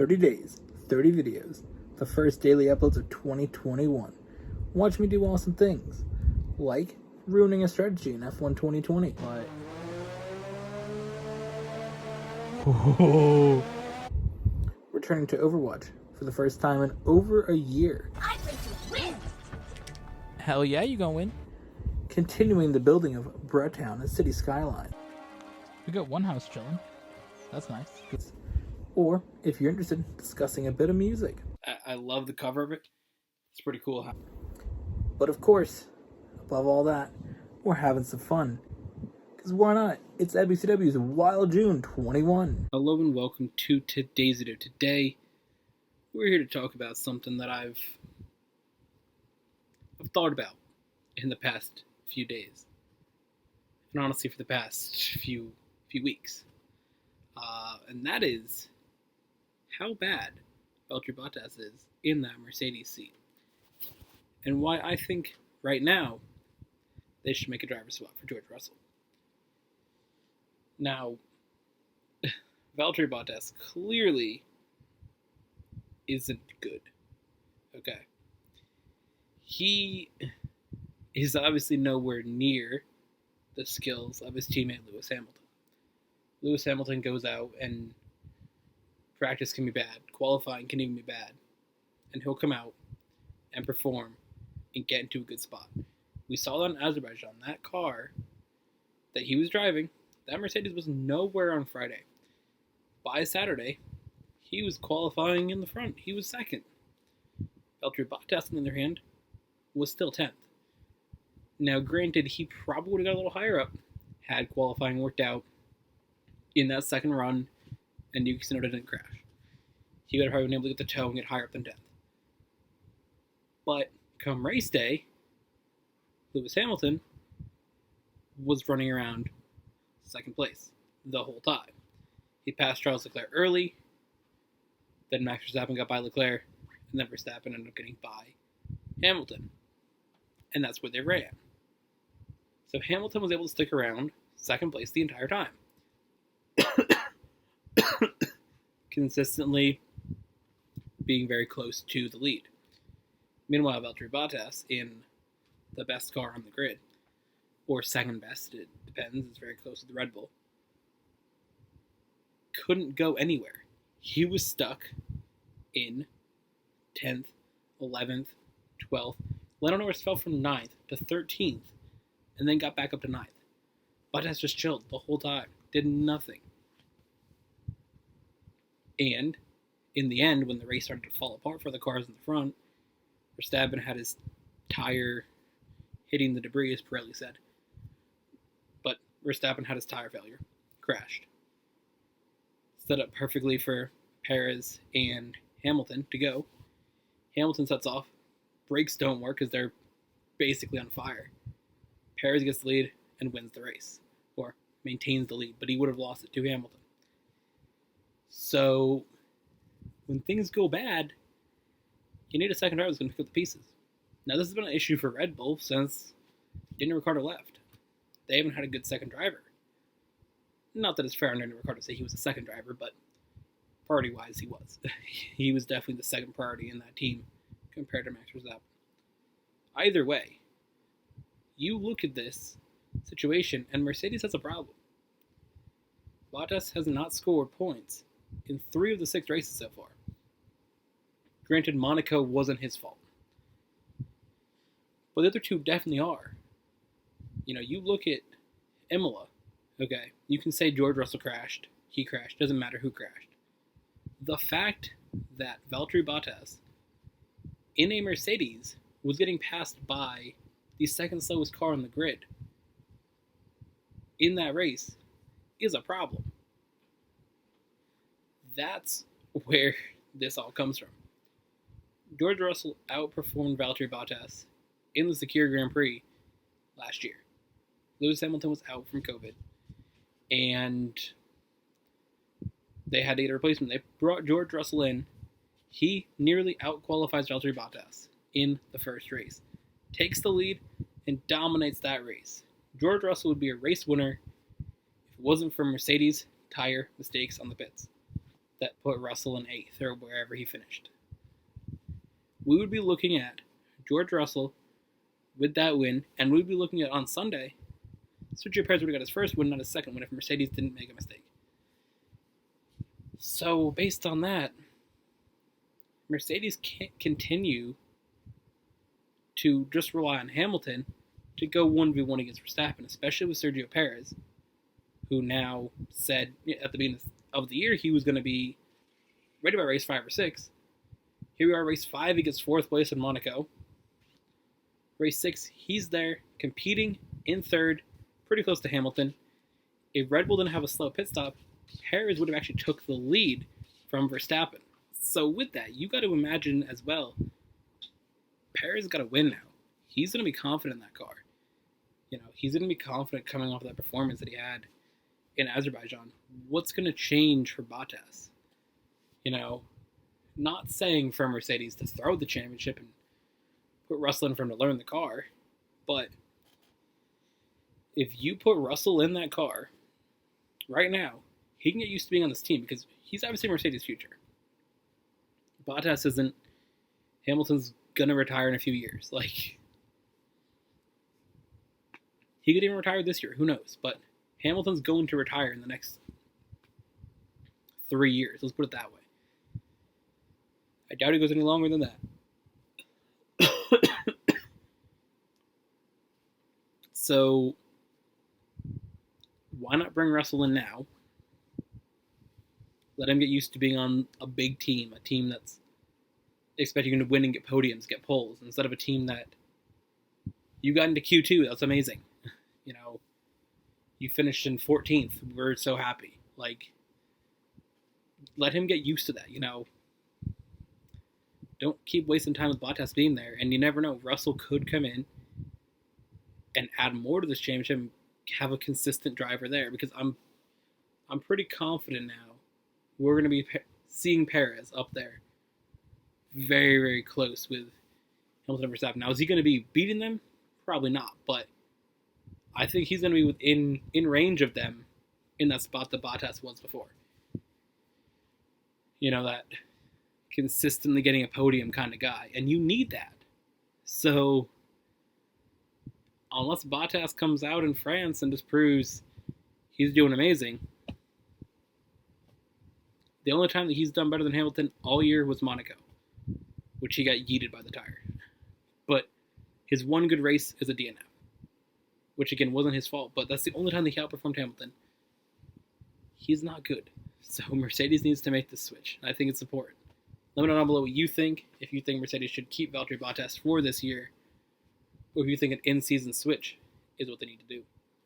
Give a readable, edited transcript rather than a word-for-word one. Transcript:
30 days, 30 videos, the first daily uploads of 2021. Watch me do awesome things, like ruining a strategy in F1 2020. Returning to Overwatch for the first time in over a year. I'm going to win! Hell yeah, you gonna win. Continuing the building of Bretown and City Skyline. We got one house chilling. That's nice. Or, if you're interested, discussing a bit of music. I love the cover of it. It's pretty cool. But of course, above all that, we're having some fun. Because why not? It's WCW's Wild June 21. Hello and welcome to today's video. Today, we're here to talk about something that I've thought about in the past few days. And honestly, for the past few weeks. And that is how bad Valtteri Bottas is in that Mercedes seat. And why I think right now they should make a driver swap for George Russell. Now, Valtteri Bottas clearly isn't good. Okay. He is obviously nowhere near the skills of his teammate Lewis Hamilton. Lewis Hamilton goes out and practice can be bad, qualifying can even be bad, and he'll come out and perform and get into a good spot. We saw that in Azerbaijan. That car that he was driving, that Mercedes was nowhere on Friday. By Saturday, he was qualifying in the front. He was second. Valtteri Bottas, on the other hand, was still 10th. Now, granted, he probably would have got a little higher up had qualifying worked out in that second run and Yuki Tsunoda didn't crash. He would have probably been able to get the toe and get higher up than 10th. But come race day, Lewis Hamilton was running around second place the whole time. He passed Charles Leclerc early, then Max Verstappen got by Leclerc, and then Verstappen ended up getting by Hamilton. And that's where they ran. So Hamilton was able to stick around second place the entire time. Consistently being very close to the lead. Meanwhile, Valtteri Bottas, in the best car on the grid, or second best, it depends, it's very close to the Red Bull, couldn't go anywhere. He was stuck in 10th, 11th, 12th. Lando Norris fell from 9th to 13th, and then got back up to 9th. Bottas just chilled the whole time, did nothing. And in the end, when the race started to fall apart for the cars in the front, Verstappen had his tire hitting the debris, as Pirelli said. But Verstappen had his tire failure, crashed. Set up perfectly for Perez and Hamilton to go. Hamilton sets off. Brakes don't work because they're basically on fire. Perez gets the lead and wins the race, or maintains the lead, but he would have lost it to Hamilton. So, when things go bad, you need a second driver that's going to pick up the pieces. Now, this has been an issue for Red Bull since Daniel Ricciardo left. They haven't had a good second driver. Not that it's fair on Daniel Ricciardo to say he was a second driver, but priority-wise, he was. He was definitely the second priority in that team compared to Max Verstappen. Either way, you look at this situation, and Mercedes has a problem. Bottas has not scored points in 3 of the 6 races so far. Granted, Monaco wasn't his fault. But the other 2 definitely are. You know, you look at Imola, okay, you can say George Russell crashed, he crashed, doesn't matter who crashed. The fact that Valtteri Bottas, in a Mercedes, was getting passed by the second slowest car on the grid in that race is a problem. That's where this all comes from. George Russell outperformed Valtteri Bottas in the Secure Grand Prix last year. Lewis Hamilton was out from COVID, and they had to get a replacement. They brought George Russell in. He nearly outqualifies Valtteri Bottas in the first race, takes the lead, and dominates that race. George Russell would be a race winner if it wasn't for Mercedes tire mistakes on the pits. that put Russell in 8th or wherever he finished. We would be looking at George Russell with that win, and we'd be looking at on Sunday, Sergio Perez would have got his first win, not his second win, if Mercedes didn't make a mistake. So, based on that, Mercedes can't continue to just rely on Hamilton to go 1v1 against Verstappen, especially with Sergio Perez, who now said at the beginning of the year he was going to be ready by race 5 or 6. Here we are, race 5, he gets 4th place in Monaco. Race 6, he's there, competing in 3rd, pretty close to Hamilton. If Red Bull didn't have a slow pit stop, Perez would have actually took the lead from Verstappen. So with that, you got to imagine as well, Perez got to win now. He's going to be confident in that car. He's going to be confident coming off of that performance that he had in Azerbaijan. What's going to change for Bottas? Not saying for Mercedes to throw the championship and put Russell in for him to learn the car, but if you put Russell in that car right now, he can get used to being on this team because he's obviously Mercedes' future. Bottas isn't. Hamilton's gonna retire in a few years. He could even retire this year. Who knows? But Hamilton's going to retire in the next 3 years. Let's put it that way. I doubt he goes any longer than that. So, why not bring Russell in now? Let him get used to being on a big team, a team that's expecting him to win and get podiums, get poles, instead of a team that you got into Q2. That's amazing. You finished in 14th. We're so happy. Let him get used to that. Don't keep wasting time with Bottas being there. And you never know. Russell could come in and add more to this championship and have a consistent driver there. Because I'm pretty confident now we're going to be seeing Perez up there very, very close with Hamilton and Verstappen. Now, is he going to be beating them? Probably not. But I think he's going to be in range of them in that spot that Bottas was before. That consistently getting a podium kind of guy. And you need that. So, unless Bottas comes out in France and just proves he's doing amazing, the only time that he's done better than Hamilton all year was Monaco, which he got yeeted by the tire. But his one good race is a DNF, which again wasn't his fault, but that's the only time that he outperformed Hamilton. He's not good. So Mercedes needs to make this switch. I think it's important. Let me know down below what you think. If you think Mercedes should keep Valtteri Bottas for this year, or if you think an in-season switch is what they need to do.